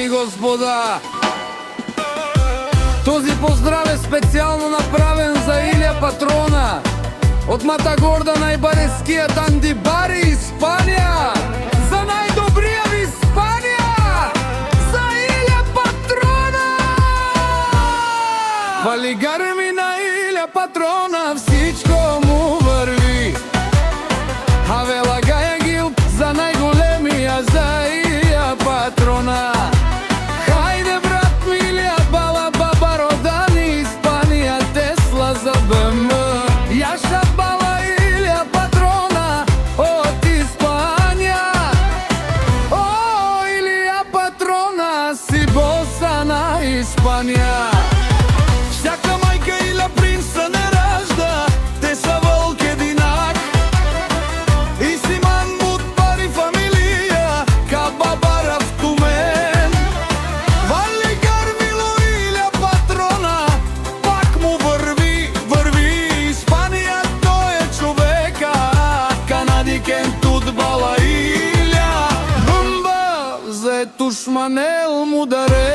и господа. Този поздрав е специјално направен за Илја Патрона од Матагорда, најбарескијат андибари Испанија. За најдобрија в Испанија, за Илја Патрона. Валигаре ми на Илја Патрона, всичко му върви. Авела Гаја Гил за најголемија, за Илја Патрона. Хајде брат ми Илја, бала баба родани Испанија, Тесла за БМ. Јаша бала Илја Патрона од Испанија. О, Илја Патрона, си боса на Испанија. Всяка мајка Илја принца не ражда, те са волк единак. И си мамут пари фамилија, ка бабара в Тумен. Валигар мило Илја Патрона, пак му върви, върви. Испанија тој е човека, канадикен тут бала Илја. Бумба, зето шманел му даре.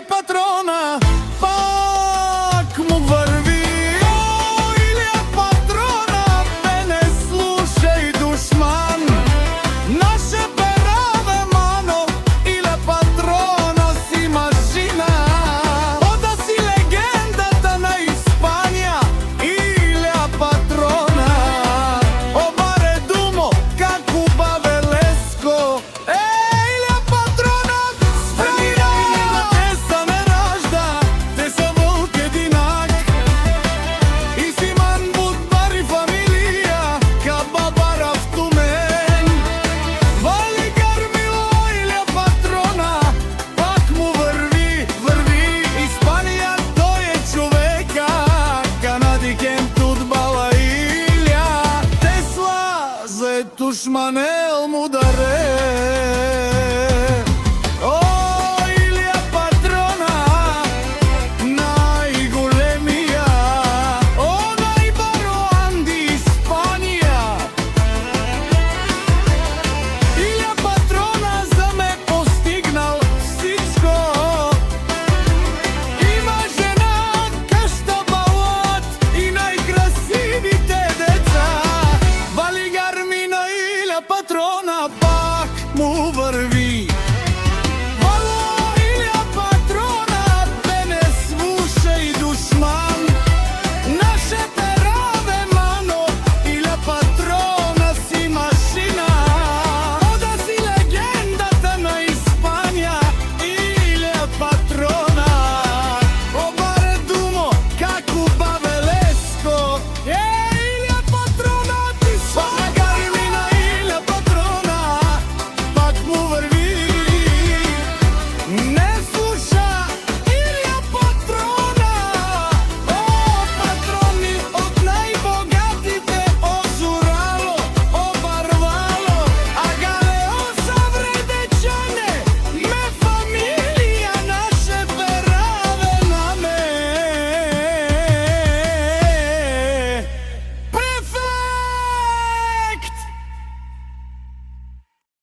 Патрона, пак му върви. О, Илја Патрона, бе не слушај душман. Наше пераве мано, Илја Патрона си машина. Ода си легендата на Испанија, Илја Патрона. Обаре думо, како Бавелеско. Илја Патрона, Душмане